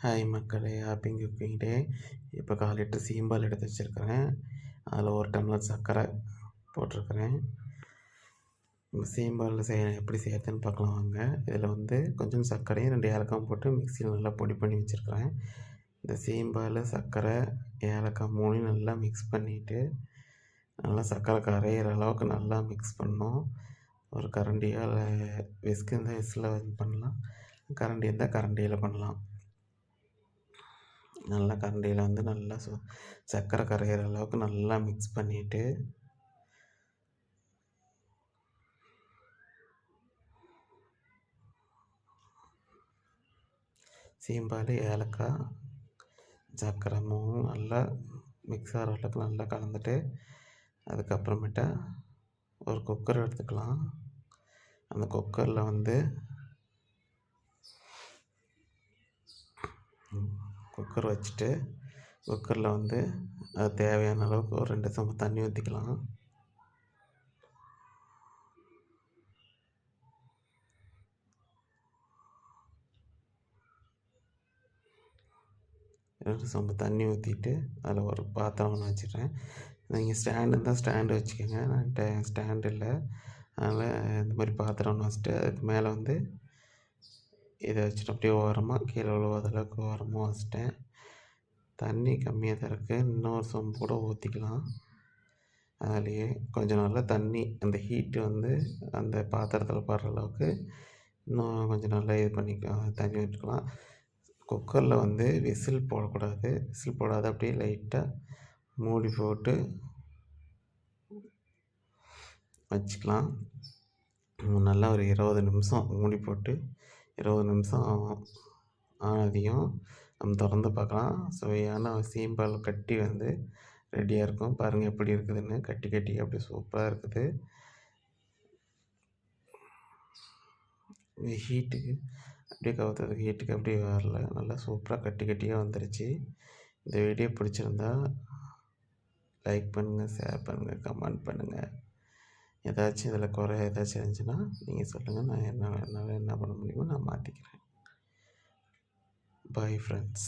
Hi மக்களே, happy cooking டே. இப்போ 1/4 litre சீம்பால் எடுத்து வச்சுருக்கிறேன். அதில் 1 டம்ளர் சர்க்கரை போட்டிருக்கிறேன். சீம்பால் எப்படி செய்யறதுன்னு பார்க்கலாம் வாங்க. இதில் கொஞ்சம் சர்க்கரையும் 2 ஏலக்காயும் போட்டு மிக்சியில் நல்லா பொடி பண்ணி வச்சுருக்கிறேன். இந்த சீம்பால், சர்க்கரை, ஏலக்காய் 3 நல்லா மிக்ஸ் பண்ணிவிட்டு நல்லா சர்க்கரை கரையிற அளவுக்கு நல்லா மிக்ஸ் பண்ணணும். ஒரு கரண்டியால் விஸ்க் இருந்தால் விஸ்கில் பண்ணலாம், கரண்டி இருந்தால் கரண்டியில் பண்ணலாம். நல்லா கரண்டியில் நல்லா சர்க்கரை கரையிற அளவுக்கு நல்லா மிக்ஸ் பண்ணிவிட்டு சீம்பால், ஏலக்காய், சர்க்கரை 3 நல்லா மிக்ஸ் ஆகிற அளவுக்கு நல்லா கலந்துட்டு அதுக்கப்புறமேட்டா ஒரு குக்கர் எடுத்துக்கலாம். அந்த குக்கரில் குக்கர் வச்சுட்டு குக்கரில் அது தேவையான அளவுக்கு ஒரு 2 சொம்பு தண்ணி ஊற்றிக்கலாம். சொம்பு தண்ணி ஊற்றிட்டு அதில் ஒரு பாத்திரம் ஒன்று வச்சுட்டேன். நீங்கள் ஸ்டாண்டு இருந்தால் ஸ்டாண்டு வச்சுக்கோங்க. நான் ஸ்டாண்டு இல்லை, அதனால் இந்த மாதிரி பாத்திரம் ஒன்று வச்சுட்டு அதுக்கு மேலே இதை வச்சுட்டு அப்படியே ஓரமாக கீழே விழுவாத அளவுக்கு ஓரமாக வச்சுட்டேன். தண்ணி கம்மியாக தான் இருக்குது, இன்னொரு சொம்பு கூட ஊற்றிக்கலாம். அதுலேயே கொஞ்சம் நல்லா தண்ணி அந்த ஹீட்டு அந்த பாத்திரத்தில் படுற அளவுக்கு இன்னும் கொஞ்சம் நல்லா இது பண்ணிக்கலாம், தண்ணி விட்டுக்கலாம். குக்கரில் விசில் போடக்கூடாது, விசில் போடாத அப்படியே லைட்டாக மூடி போட்டு வச்சுக்கலாம். நல்லா ஒரு 20 நிமிஷம் மூடி போட்டு 20 நிமிஷம் ஆனதையும் நம்ம திறந்து பார்க்கலாம். சுவையான சீம்பால் கட்டி ரெடியாக இருக்கும். பாருங்கள் எப்படி இருக்குதுன்னு, கட்டி கட்டி அப்படியே சூப்பராக இருக்குது. ஹீட்டுக்கு அப்படியே கவுத்துறதுக்கு ஹீட்டுக்கு அப்படியே வரல, நல்லா சூப்பராக கட்டி கட்டியாக வந்துருச்சு. இந்த வீடியோ பிடிச்சிருந்தா லைக் பண்ணுங்கள், ஷேர் பண்ணுங்கள், கமெண்ட் பண்ணுங்கள். ஏதாச்சும் இதில் குறை ஏதாச்சும் இருந்துச்சுன்னா நீங்கள் சொல்லுங்கள். நான் என்னால் என்ன பண்ண முடியுமோ நான் மாற்றிக்கிறேன். Bye friends.